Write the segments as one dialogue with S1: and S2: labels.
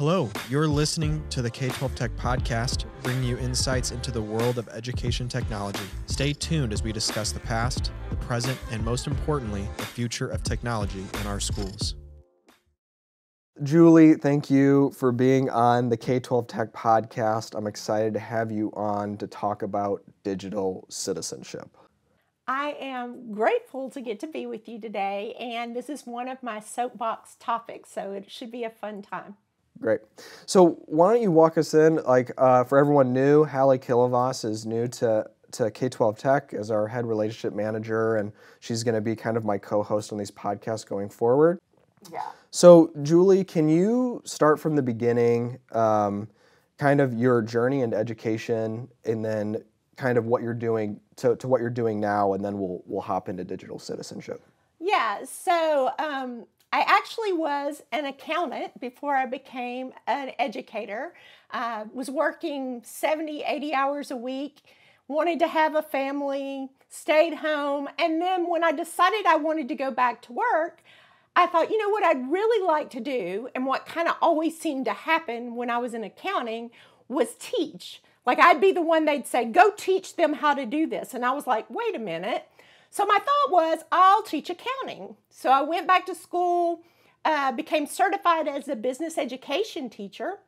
S1: Hello, you're listening to the K12 Tech Podcast, bringing you insights into the world of education technology. Stay tuned as we discuss the past, the present, and most importantly, the future of technology in our schools.
S2: Julie, thank you for being on the K12 Tech Podcast. I'm excited to have you on to talk about digital citizenship.
S3: I am grateful to get to be with you today, and this is one of my soapbox topics, so it should be a fun time.
S2: Great. So why don't you walk us in, for everyone new, Hallie Kilovas is new to K12 Tech as our head relationship manager, and she's going to be kind of my co-host on these podcasts going forward.
S3: Yeah.
S2: So Julie, can you start from the beginning, kind of your journey into education, and then kind of what you're doing to what you're doing now, and then we'll hop into digital citizenship.
S3: Yeah, so I actually was an accountant before I became an educator. Was working 70, 80 hours a week, wanted to have a family, stayed home, and then when I decided I wanted to go back to work, I thought, you know what I'd really like to do, and what kind of always seemed to happen when I was in accounting was teach. Like I'd be the one they'd say, go teach them how to do this. And I was like, wait a minute. So my thought was, I'll teach accounting. So I went back to school, became certified as a business education teacher.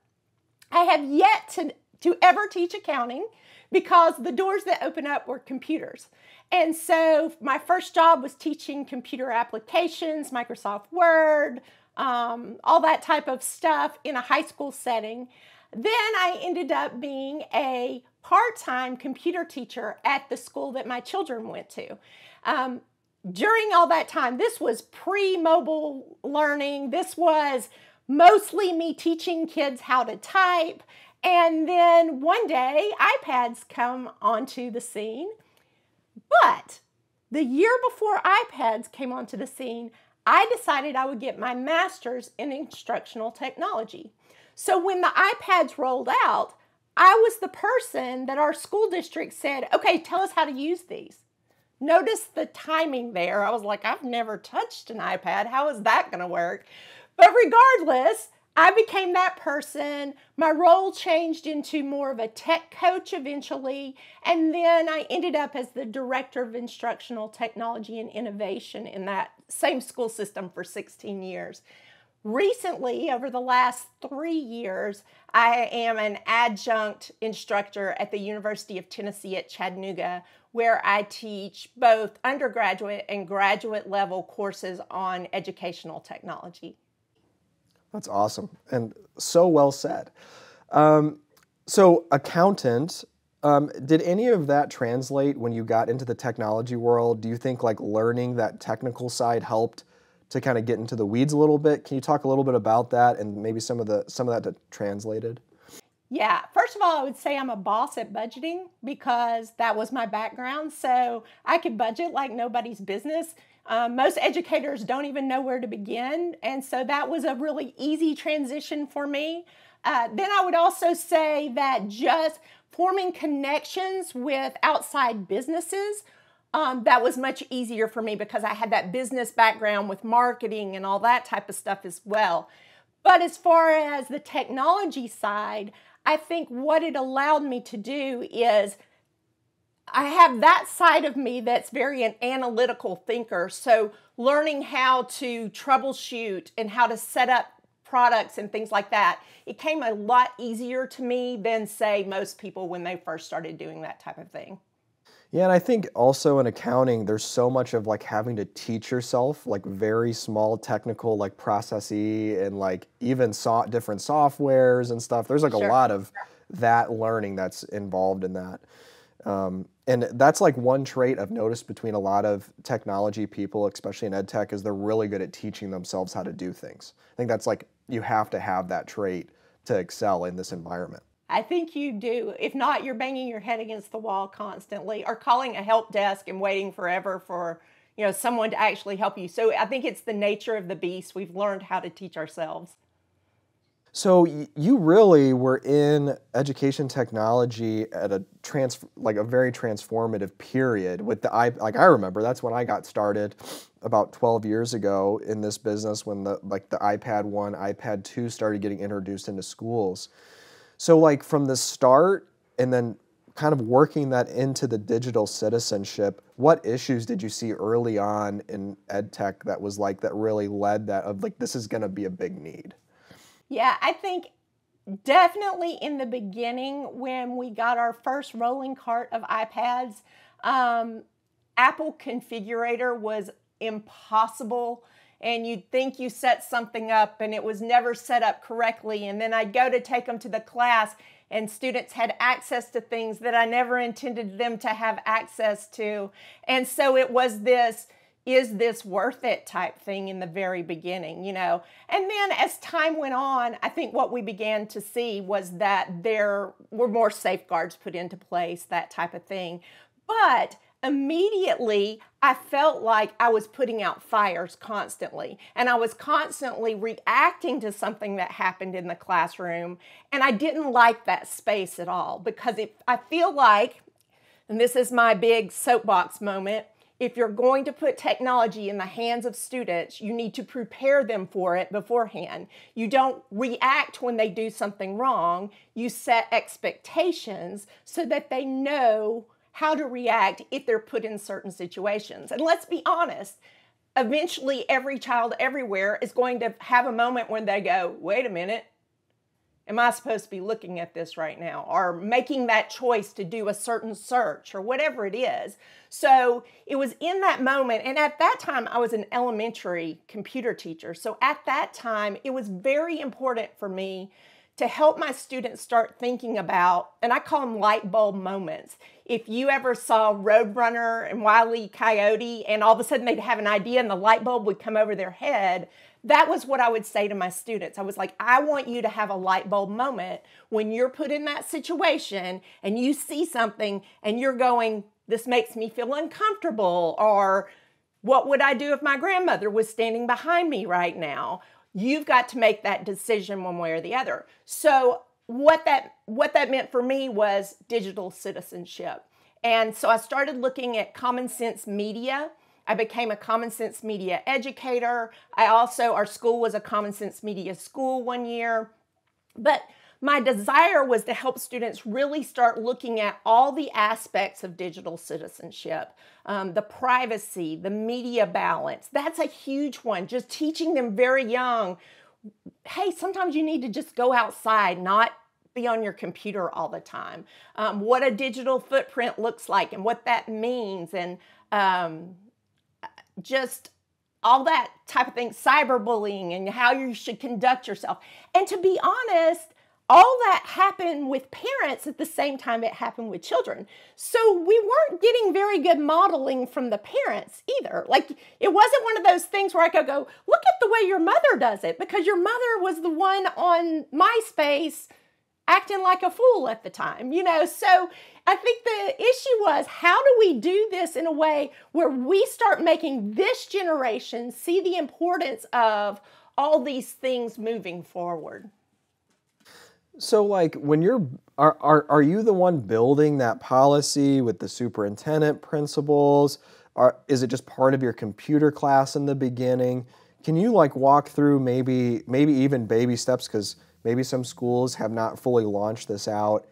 S3: I have yet to ever teach accounting because the doors that open up were computers. And so my first job was teaching computer applications, Microsoft Word, all that type of stuff in a high school setting. Then I ended up being a part-time computer teacher at the school that my children went to. During all that time, this was pre-mobile learning. This was mostly me teaching kids how to type. And then one day, iPads come onto the scene. But the year before iPads came onto the scene, I decided I would get my master's in instructional technology. So when the iPads rolled out, I was the person that our school district said, okay, tell us how to use these. Notice the timing there. I was like, I've never touched an iPad. How is that going to work? But regardless, I became that person. My role changed into more of a tech coach eventually. And then I ended up as the director of instructional technology and innovation in that same school system for 16 years. Recently, over the last 3 years, I am an adjunct instructor at the University of Tennessee at Chattanooga, where I teach both undergraduate and graduate level courses on educational technology.
S2: That's awesome, and so well said. So accountant, did any of that translate when you got into the technology world? Do you think like learning that technical side helped to kind of get into the weeds a little bit? Can you talk a little bit about that and maybe some of that that translated?
S3: Yeah, first of all, I would say I'm a boss at budgeting because that was my background. So I could budget like nobody's business. Most educators don't even know where to begin. And so that was a really easy transition for me. Then I would also say that just forming connections with outside businesses, that was much easier for me because I had that business background with marketing and all that type of stuff as well. But as far as the technology side, I think what it allowed me to do is I have that side of me that's very an analytical thinker. So learning how to troubleshoot and how to set up products and things like that, it came a lot easier to me than, say, most people when they first started doing that type of thing.
S2: Yeah, and I think also in accounting, there's so much of like having to teach yourself like very small technical like processes and like even different softwares and stuff. There's like a lot of that learning that's involved in that. And that's like one trait I've noticed between a lot of technology people, especially in EdTech, is they're really good at teaching themselves how to do things. I think that's like, you have to have that trait to excel in this environment.
S3: I think you do. If not, you're banging your head against the wall constantly or calling a help desk and waiting forever for, someone to actually help you. So I think it's the nature of the beast. We've learned how to teach ourselves.
S2: So you really were in education technology at a very transformative period with I remember that's when I got started about 12 years ago in this business, when the iPad 1, iPad 2 started getting introduced into schools. So like from the start and then kind of working that into the digital citizenship, what issues did you see early on in EdTech that really led that of like, this is going to be a big need?
S3: Yeah, I think definitely in the beginning when we got our first rolling cart of iPads, Apple Configurator was impossible. And you'd think you set something up and it was never set up correctly. And then I'd go to take them to the class and students had access to things that I never intended them to have access to. And so it was this, is this worth it type thing in the very beginning, you know? And then as time went on, I think what we began to see was that there were more safeguards put into place, that type of thing. But immediately, I felt like I was putting out fires constantly, and I was constantly reacting to something that happened in the classroom, and I didn't like that space at all, because I feel like, and this is my big soapbox moment, if you're going to put technology in the hands of students, you need to prepare them for it beforehand. You don't react when they do something wrong. You set expectations so that they know how to react if they're put in certain situations. And let's be honest, eventually every child everywhere is going to have a moment when they go, wait a minute, am I supposed to be looking at this right now? Or making that choice to do a certain search or whatever it is. So it was in that moment, and at that time I was an elementary computer teacher. So at that time it was very important for me to help my students start thinking about, and I call them light bulb moments. If you ever saw Roadrunner and Wile E. Coyote, and all of a sudden they'd have an idea and the light bulb would come over their head, that was what I would say to my students. I was like, I want you to have a light bulb moment when you're put in that situation and you see something and you're going, this makes me feel uncomfortable, or what would I do if my grandmother was standing behind me right now? You've got to make that decision one way or the other. So what that meant for me was digital citizenship. And so I started looking at common sense media. I became a common sense media educator. Our school was a common sense media school one year. But my desire was to help students really start looking at all the aspects of digital citizenship, the privacy, the media balance. That's a huge one. Just teaching them very young, hey, sometimes you need to just go outside, not be on your computer all the time. What a digital footprint looks like and what that means, and just all that type of thing, cyberbullying and how you should conduct yourself. And to be honest, all that happened with parents at the same time it happened with children. So we weren't getting very good modeling from the parents either. Like, it wasn't one of those things where I could go, look at the way your mother does it, because your mother was the one on MySpace acting like a fool at the time, you know? So I think the issue was, how do we do this in a way where we start making this generation see the importance of all these things moving forward?
S2: So like when are you the one building that policy with the superintendent principals? Is it just part of your computer class in the beginning? Can you like walk through maybe even baby steps, because maybe some schools have not fully launched this out.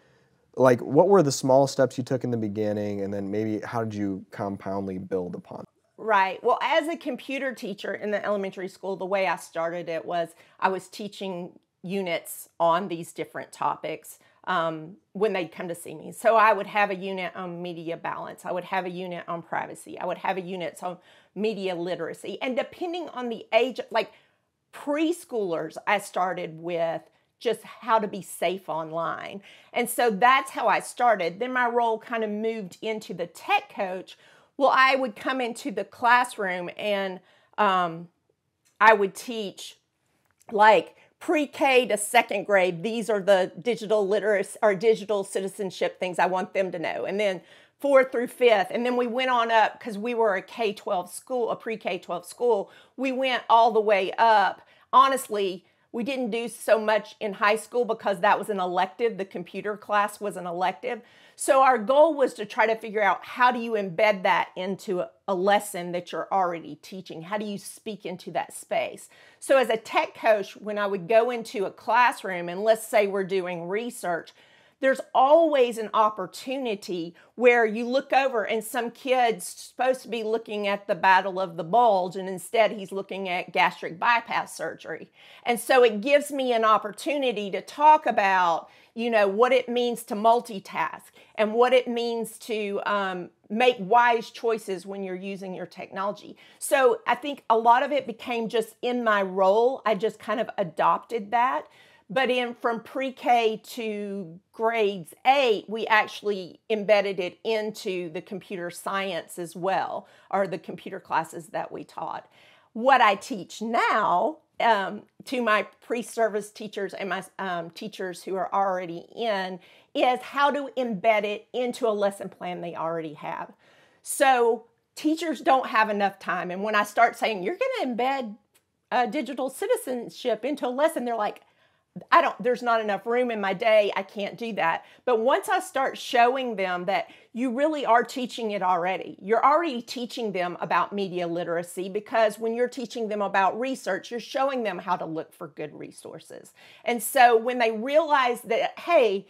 S2: Like, what were the small steps you took in the beginning, and then maybe how did you compoundly build upon it?
S3: Right. Well, as a computer teacher in the elementary school, the way I started it was I was teaching units on these different topics when they'd come to see me. So I would have a unit on media balance. I would have a unit on privacy. I would have a unit on media literacy. And depending on the age, like preschoolers, I started with just how to be safe online. And so that's how I started. Then my role kind of moved into the tech coach. Well, I would come into the classroom and I would teach like pre-K to second grade. These are the digital literacy or digital citizenship things I want them to know. And then 4th through 5th. And then we went on up, because we were a K12 school, a pre-K12 school. We went all the way up. Honestly, We didn't do so much in high school because that was an elective. The computer class was an elective. So our goal was to try to figure out, how do you embed that into a lesson that you're already teaching? How do you speak into that space? So as a tech coach, when I would go into a classroom, and let's say we're doing research, there's always an opportunity where you look over and some kid's supposed to be looking at the Battle of the Bulge, and instead he's looking at gastric bypass surgery. And so it gives me an opportunity to talk about, what it means to multitask and what it means to make wise choices when you're using your technology. So I think a lot of it became just in my role. I just kind of adopted that. But from pre-K to grades 8, we actually embedded it into the computer science as well, or the computer classes that we taught. What I teach now to my pre-service teachers and my teachers who are already in is how to embed it into a lesson plan they already have. So teachers don't have enough time. And when I start saying, you're going to embed digital citizenship into a lesson, they're like, there's not enough room in my day. I can't do that. But once I start showing them that you really are teaching it already, you're already teaching them about media literacy, because when you're teaching them about research, you're showing them how to look for good resources. And so when they realize that, hey,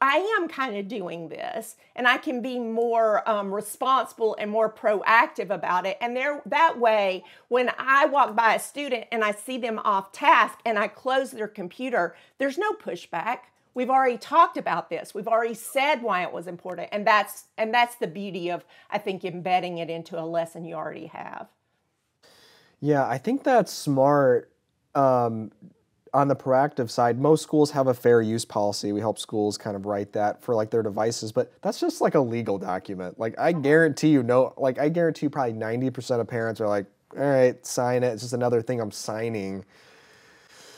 S3: I am kind of doing this, and I can be more responsible and more proactive about it. And that way, when I walk by a student and I see them off task and I close their computer, there's no pushback. We've already talked about this. We've already said why it was important. And that's the beauty of, I think, embedding it into a lesson you already have.
S2: Yeah, I think that's smart. On the proactive side, most schools have a fair use policy. We help schools kind of write that for their devices, but that's just like a legal document. I guarantee you probably 90% of parents are like, all right, sign it. It's just another thing I'm signing.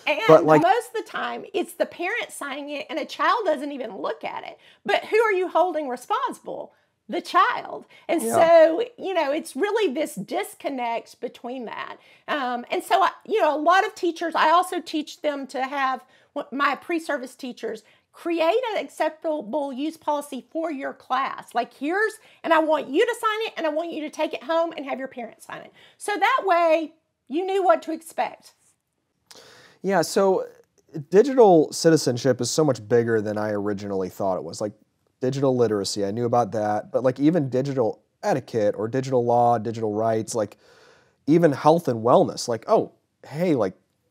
S3: And most of the time, it's the parent signing it, and a child doesn't even look at it. But who are you holding responsible? The child. And so, it's really this disconnect between that. And so, a lot of teachers, I also teach them to have, my pre-service teachers, create an acceptable use policy for your class. And I want you to sign it, and I want you to take it home and have your parents sign it. So that way, you knew what to expect.
S2: Yeah, so digital citizenship is so much bigger than I originally thought it was. Digital literacy, I knew about that, but even digital etiquette or digital law, digital rights, even health and wellness,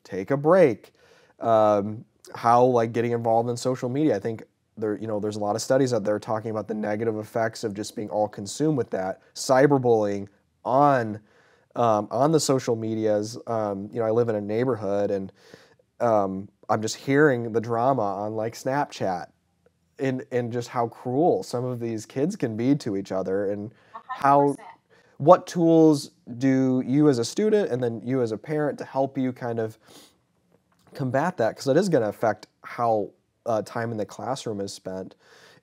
S2: take a break. How getting involved in social media. I think there's a lot of studies out there talking about the negative effects of just being all consumed with that. Cyberbullying on the social medias. I live in a neighborhood, and I'm just hearing the drama on Snapchat. And just how cruel some of these kids can be to each other, and 100%. What tools do you as a student and then you as a parent to help you kind of combat that? Because it is going to affect how time in the classroom is spent.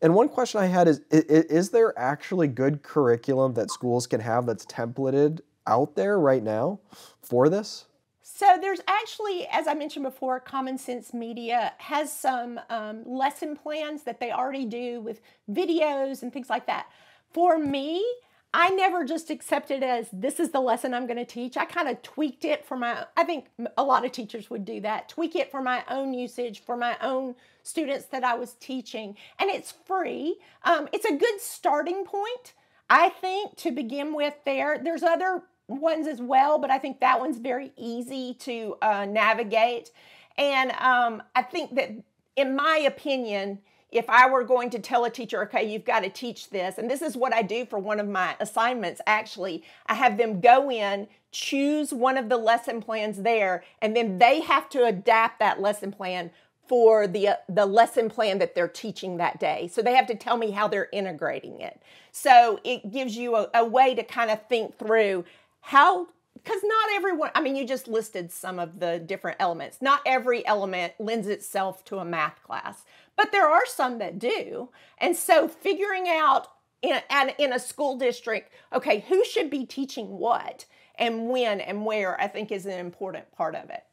S2: And one question I had is there actually good curriculum that schools can have that's templated out there right now for this?
S3: So there's actually, as I mentioned before, Common Sense Media has some lesson plans that they already do with videos and things like that. For me, I never just accepted it as this is the lesson I'm going to teach. I kind of tweaked it I think a lot of teachers would do that, tweak it for my own usage, for my own students that I was teaching. And it's free. It's a good starting point, I think, to begin with there. There's other ones as well, but I think that one's very easy to navigate. And I think that, in my opinion, if I were going to tell a teacher, okay, you've got to teach this, and this is what I do for one of my assignments, actually, I have them go in, choose one of the lesson plans there, and then they have to adapt that lesson plan for the lesson plan that they're teaching that day. So they have to tell me how they're integrating it. So it gives you a way to kind of think through because not everyone, you just listed some of the different elements. Not every element lends itself to a math class, but there are some that do. And so figuring out in a school district, okay, who should be teaching what and when and where, I think is an important part of it.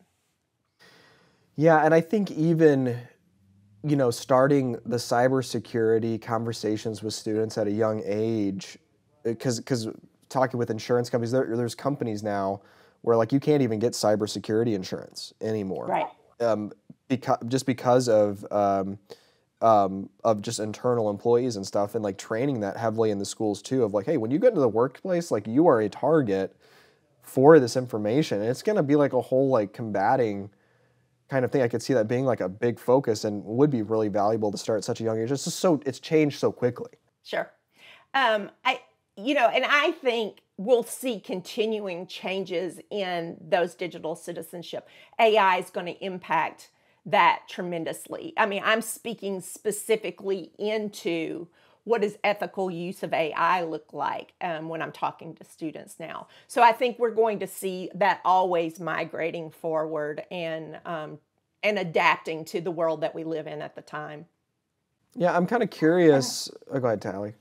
S2: Yeah, and I think even, starting the cybersecurity conversations with students at a young age, because talking with insurance companies, there's companies now where like you can't even get cybersecurity insurance anymore,
S3: Right.
S2: because of just internal employees and stuff, and like training that heavily in the schools too, of like, hey, when you get into the workplace, like you are a target for this information, and it's going to be like a whole like combating kind of thing. I could see that being like a big focus and would be really valuable to start at such a young age. It's just it's changed so quickly.
S3: Sure. And I think we'll see continuing changes in those digital citizenship. AI is going to impact that tremendously. I mean, I'm speaking specifically into what does ethical use of AI look like when I'm talking to students now. So I think we're going to see that always migrating forward and adapting to the world that we live in at the time.
S2: Yeah, I'm kind of curious. Oh, go ahead, Tally.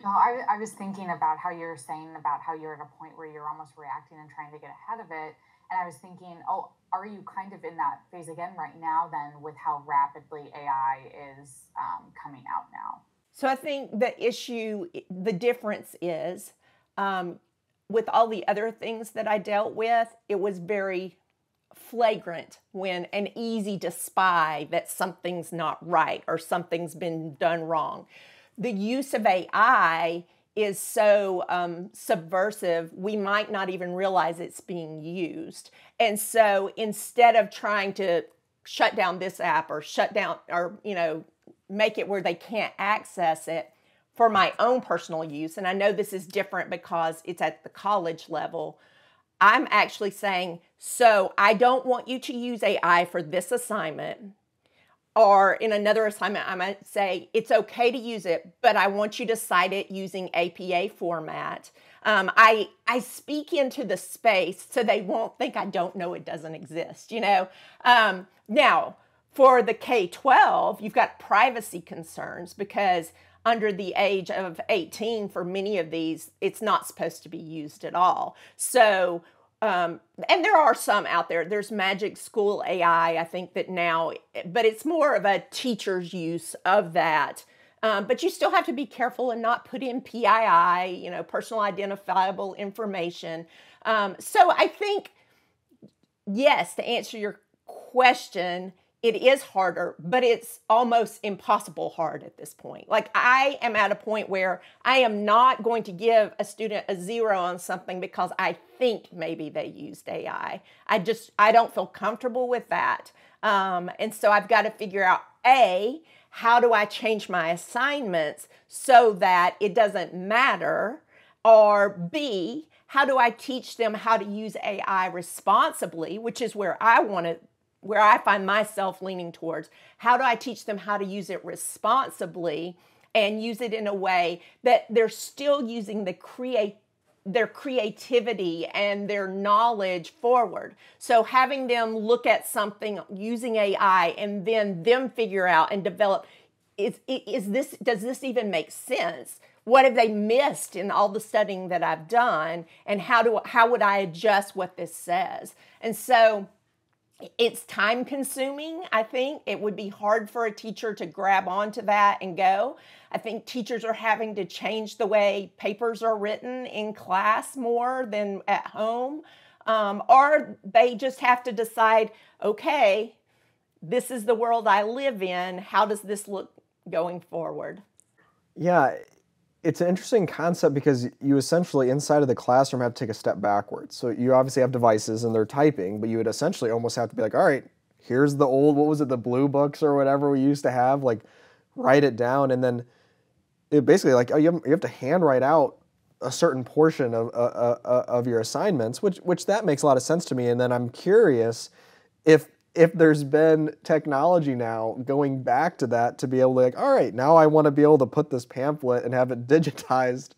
S4: No, I was thinking about how you're saying about how you're at a point where you're almost reacting and trying to get ahead of it. And I was thinking, are you kind of in that phase again right now then with how rapidly AI is coming out now?
S3: So I think the difference is with all the other things that I dealt with, it was very flagrant and easy to spy that something's not right or something's been done wrong. The use of AI is so subversive, we might not even realize it's being used. And so instead of trying to shut down this app or make it where they can't access it for my own personal use, and I know this is different because it's at the college level, I'm actually saying, so I don't want you to use AI for this assignment. Or in another assignment, I might say, it's okay to use it, but I want you to cite it using APA format. I speak into the space so they won't think I don't know it doesn't exist, Now, for the K12, you've got privacy concerns because under the age of 18, for many of these, it's not supposed to be used at all. So, and there are some out there. There's Magic School AI, I think that now, but it's more of a teacher's use of that. But you still have to be careful and not put in PII, personal identifiable information. So I think, yes, to answer your question, it is harder, but it's almost impossible hard at this point. Like I am at a point where I am not going to give a student a 0 on something because I think maybe they used AI. I don't feel comfortable with that. And so I've got to figure out, A, how do I change my assignments so that it doesn't matter? Or B, how do I teach them how to use AI responsibly, which is where I find myself leaning towards. How do I teach them how to use it responsibly and use it in a way that they're still using their creativity and their knowledge forward? So having them look at something using AI and then them figure out and develop, does this even make sense? What have they missed in all the studying that I've done? And how would I adjust what this says? And so it's time consuming. I think it would be hard for a teacher to grab onto that and go. I think teachers are having to change the way papers are written in class more than at home. Or they just have to decide, okay, this is the world I live in. How does this look going forward?
S2: Yeah, it's an interesting concept because you essentially inside of the classroom have to take a step backwards. So you obviously have devices and they're typing, but you would essentially almost have to be like, all right, here's the old, what was it, the blue books or whatever we used to have, like write it down. And then it basically like, you have to handwrite out a certain portion of your assignments, which that makes a lot of sense to me. And then I'm curious if there's been technology now going back to that to be able to like, all right, now I want to be able to put this pamphlet and have it digitized,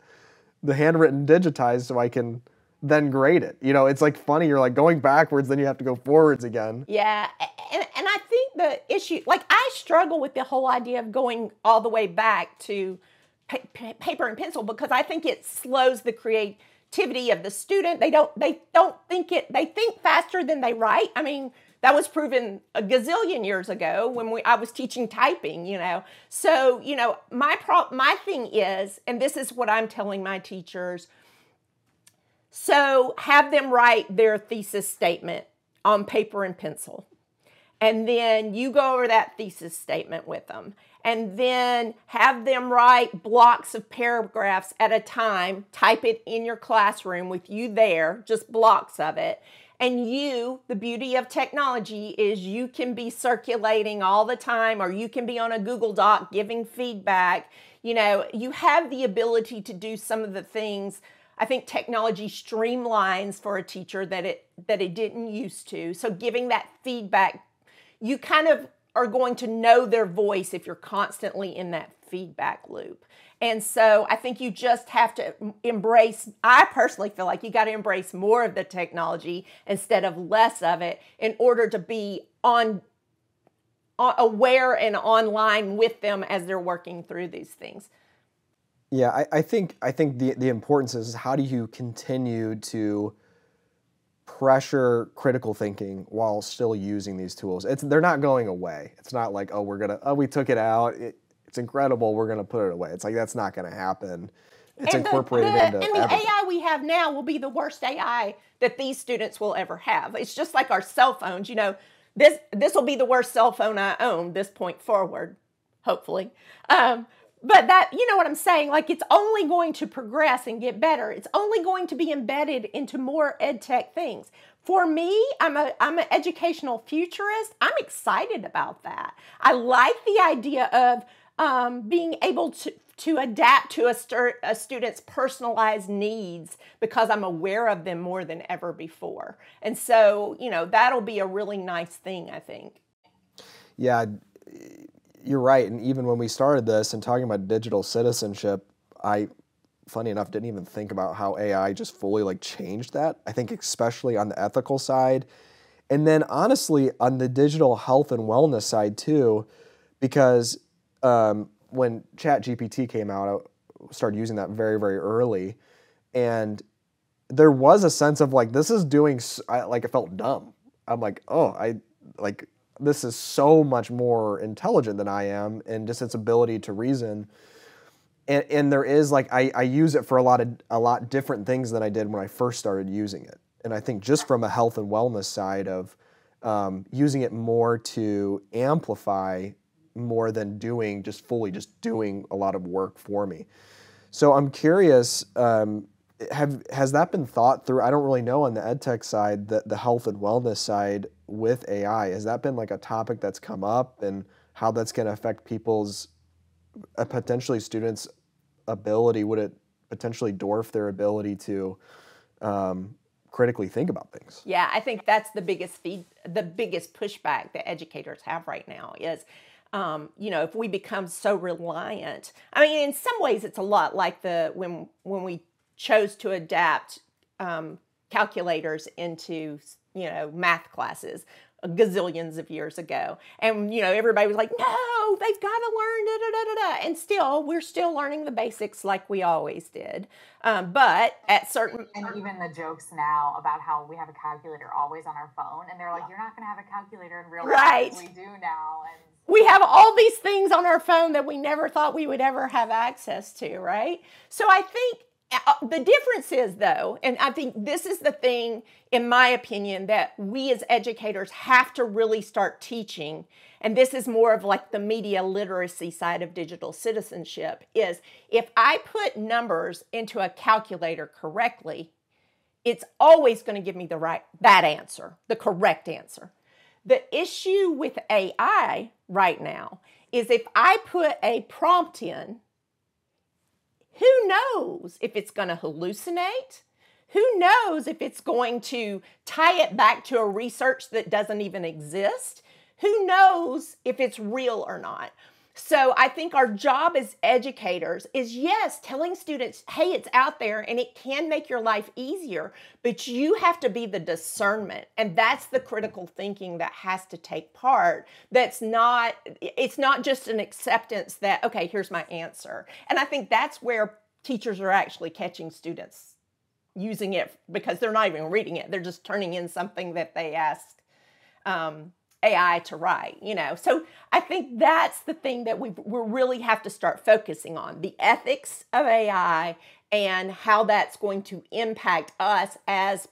S2: the handwritten digitized so I can then grade it. It's like funny, you're like going backwards, then you have to go forwards again.
S3: Yeah, and I think the issue, like I struggle with the whole idea of going all the way back to paper and pencil because I think it slows the creativity of the student. They think faster than they write. I mean, That was proven a gazillion years ago when I was teaching typing, So, my thing is, and this is what I'm telling my teachers, so have them write their thesis statement on paper and pencil. And then you go over that thesis statement with them. And then have them write blocks of paragraphs at a time, type it in your classroom with you there, just blocks of it. And the beauty of technology is you can be circulating all the time, or you can be on a Google Doc giving feedback. You have the ability to do some of the things I think technology streamlines for a teacher that it didn't used to. So giving that feedback, you kind of are going to know their voice if you're constantly in that feedback loop. And so I think you just have to embrace, I personally feel like you got to embrace more of the technology instead of less of it in order to be aware and online with them as they're working through these things.
S2: Yeah, I think the importance is how do you continue to pressure critical thinking while still using these tools. They're not going away. It's not like, we took it out. It's incredible. We're going to put it away. It's like, that's not going to happen. It's incorporated into everything.
S3: And the AI we have now will be the worst AI that these students will ever have. It's just like our cell phones. This will be the worst cell phone I own this point forward, hopefully. But that, you know what I'm saying? Like, it's only going to progress and get better. It's only going to be embedded into more EdTech things. For me, I'm an educational futurist. I'm excited about that. I like the idea of being able to adapt to a student's personalized needs because I'm aware of them more than ever before. And so, that'll be a really nice thing, I think.
S2: Yeah, you're right. And even when we started this and talking about digital citizenship, I, funny enough, didn't even think about how AI just fully changed that. I think especially on the ethical side. And then honestly, on the digital health and wellness side too, because when ChatGPT came out, I started using that very, very early. And there was a sense of this is doing, it felt dumb. I'm this is so much more intelligent than I am, and just its ability to reason. And there is I use it for a lot different things than I did when I first started using it. And I think just from a health and wellness side of using it more to amplify more than doing a lot of work for me. So I'm curious, has that been thought through? I don't really know on the EdTech side, the health and wellness side with AI. Has that been a topic that's come up, and how that's going to affect people's, potentially students' ability? Would it potentially dwarf their ability to critically think about things?
S3: Yeah, I think that's the biggest pushback that educators have right now is, if we become so reliant. I mean, in some ways, it's a lot like when we chose to adapt calculators into math classes gazillions of years ago, and everybody was like, no, they've got to learn and still we're still learning the basics like we always did, but at certain,
S4: and even the jokes now about how we have a calculator always on our phone, and they're like, you're not going to have a calculator in real life.
S3: Right.
S4: We do now, and
S3: we have all these things on our phone that we never thought we would ever have access to, right? So I think the difference is, though, and I think this is the thing, in my opinion, that we as educators have to really start teaching, and this is more of the media literacy side of digital citizenship, is if I put numbers into a calculator correctly, it's always going to give me that answer, the correct answer. The issue with AI right now is if I put a prompt in, who knows if it's going to hallucinate? Who knows if it's going to tie it back to a research that doesn't even exist? Who knows if it's real or not? So I think our job as educators is, yes, telling students, hey, it's out there and it can make your life easier, but you have to be the discernment. And that's the critical thinking that has to take part. It's not just an acceptance that, okay, here's my answer. And I think that's where teachers are actually catching students using it, because they're not even reading it. They're just turning in something that they asked. AI to write, So I think that's the thing that we really have to start focusing on, the ethics of AI and how that's going to impact us as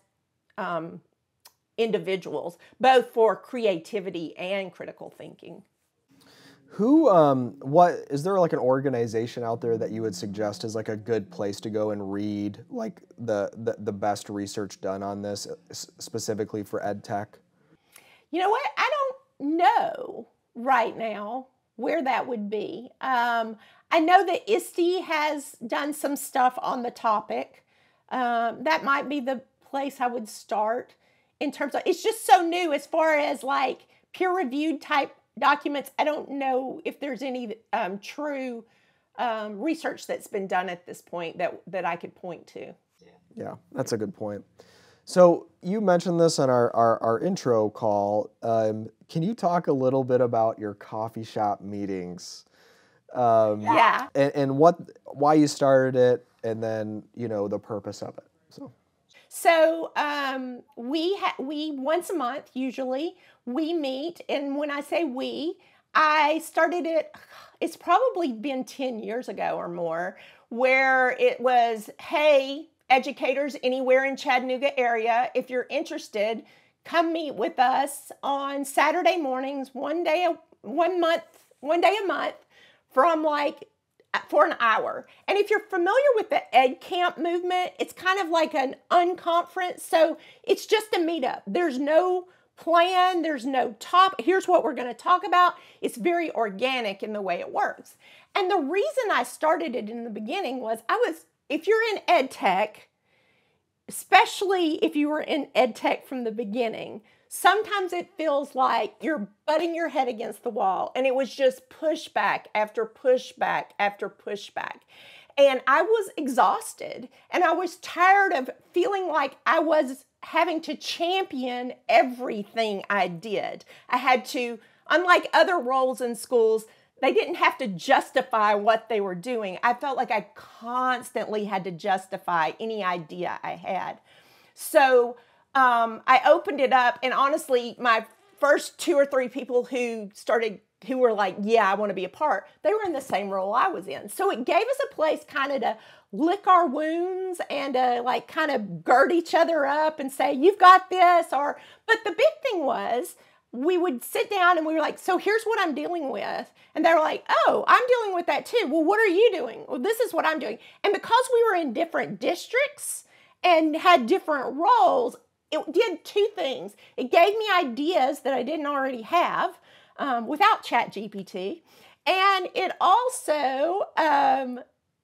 S3: individuals, both for creativity and critical thinking.
S2: What is there like an organization out there that you would suggest is like a good place to go and read like the best research done on this specifically for EdTech?
S3: You know what? I don't know right now where that would be. I know that ISTE has done some stuff on the topic. That might be the place I would start in terms of, it's just so new as far as like peer-reviewed type documents. I don't know if there's any true research that's been done at this point that I could point to.
S2: Yeah, that's a good point. So you mentioned this on our intro call. Can you talk a little bit about your coffee shop meetings?
S3: Yeah.
S2: And why you started it, and then the purpose of it.
S3: So we once a month usually we meet, and when I say we, I started it. It's probably been 10 years ago or more, where it was, hey, educators anywhere in Chattanooga area, if you're interested, come meet with us on Saturday mornings, one day a month, from for an hour. And if you're familiar with the Ed Camp movement, it's kind of like an unconference. So it's just a meetup. There's no plan. There's no here's what we're going to talk about. It's very organic in the way it works. And the reason I started it in the beginning was if you're in EdTech, especially if you were in EdTech from the beginning, sometimes it feels like you're butting your head against the wall, and it was just pushback after pushback after pushback. And I was exhausted, and I was tired of feeling like I was having to champion everything I did. I had to, unlike other roles in schools, they didn't have to justify what they were doing. I felt like I constantly had to justify any idea I had. So I opened it up, and honestly, my first 2 or 3 people who were like, yeah, I want to be a part, they were in the same role I was in. So it gave us a place kind of to lick our wounds and kind of gird each other up and say, you've got this. But the big thing was, we would sit down and we were like, so here's what I'm dealing with. And they were like, oh, I'm dealing with that too. Well, what are you doing? Well, this is what I'm doing. And because we were in different districts and had different roles, it did 2 things. It gave me ideas that I didn't already have without ChatGPT. And it also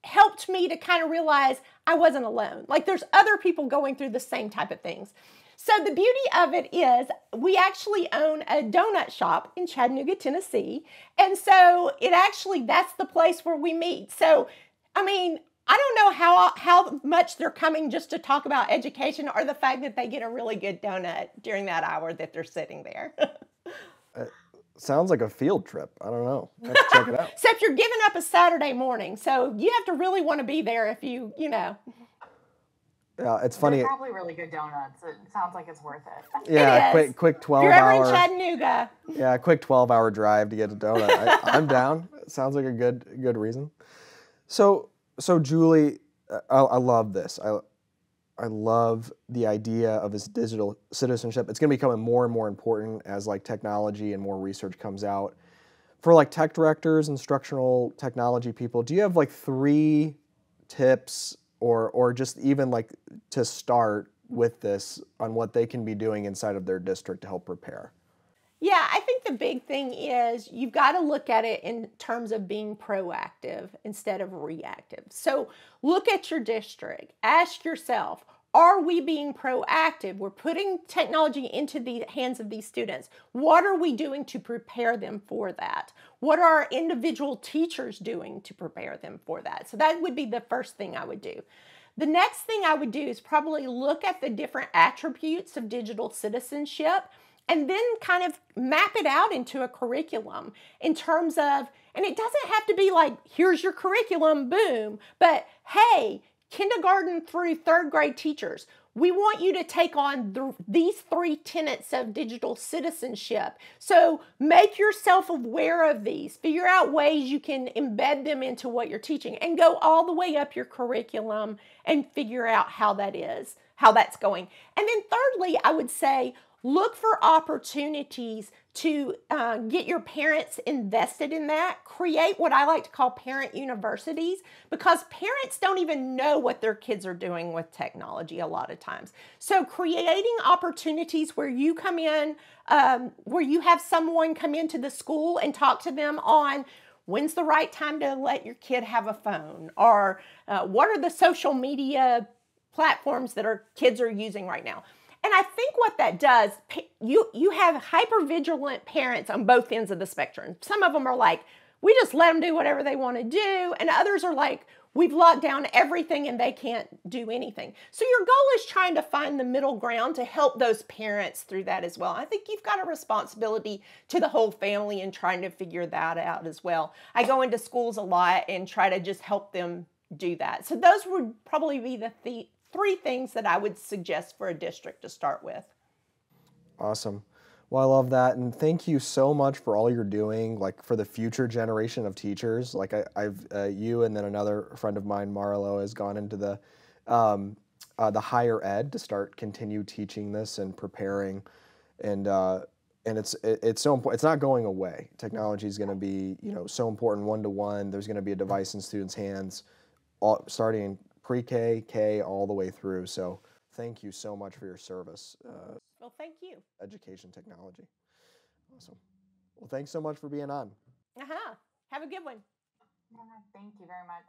S3: helped me to kind of realize I wasn't alone. Like there's other people going through the same type of things. So the beauty of it is we actually own a donut shop in Chattanooga, Tennessee. And so that's the place where we meet. So, I mean, I don't know how much they're coming just to talk about education, or the fact that they get a really good donut during that hour that they're sitting there.
S2: Sounds like a field trip. I don't know. Have to check it out.
S3: Except you're giving up a Saturday morning, so you have to really want to be there if you know.
S2: Yeah, it's funny.
S4: They're probably really good donuts. It sounds like it's worth it.
S2: Yeah, quick 12
S3: hour. If you're
S2: ever
S3: in Chattanooga.
S2: Yeah, a quick 12-hour drive to get a donut. I'm down. It sounds like a good reason. So Julie, I love this. I love the idea of this digital citizenship. It's going to become more and more important as like technology and more research comes out. For like tech directors, instructional technology people, do you have like 3 tips or just even like to start with this on what they can be doing inside of their district to help prepare?
S3: Yeah, I think the big thing is you've got to look at it in terms of being proactive instead of reactive. So look at your district. Ask yourself, are we being proactive? We're putting technology into the hands of these students. What are we doing to prepare them for that? What are our individual teachers doing to prepare them for that? So that would be the first thing I would do. The next thing I would do is probably look at the different attributes of digital citizenship and then kind of map it out into a curriculum in terms of, and it doesn't have to be like, here's your curriculum, boom, but hey, kindergarten through 3rd grade teachers, we want you to take on these 3 tenets of digital citizenship. So make yourself aware of these. Figure out ways you can embed them into what you're teaching, and go all the way up your curriculum and figure out how that's going. And then thirdly, I would say, look for opportunities to get your parents invested in that. Create what I like to call parent universities, because parents don't even know what their kids are doing with technology a lot of times. So creating opportunities where you come in, where you have someone come into the school and talk to them on when's the right time to let your kid have a phone, or what are the social media platforms that our kids are using right now. And I think what that does, you have hyper-vigilant parents on both ends of the spectrum. Some of them are like, we just let them do whatever they want to do. And others are like, we've locked down everything and they can't do anything. So your goal is trying to find the middle ground to help those parents through that as well. I think you've got a responsibility to the whole family in trying to figure that out as well. I go into schools a lot and try to just help them do that. So those would probably be the 3 things that I would suggest for a district to start with.
S2: Awesome. Well, I love that. And thank you so much for all you're doing, like for the future generation of teachers. Like I've you and then another friend of mine, Marlo, has gone into the higher ed to continue teaching this and preparing. And it's so important. It's not going away. Technology is going to be, so important one-to-one. There's going to be a device in students' hands, starting in pre-K, K, all the way through. So thank you so much for your service.
S3: Well, thank you.
S2: Education technology. Awesome. Well, thanks so much for being on.
S3: Have a good one.
S4: Yeah, thank you very much.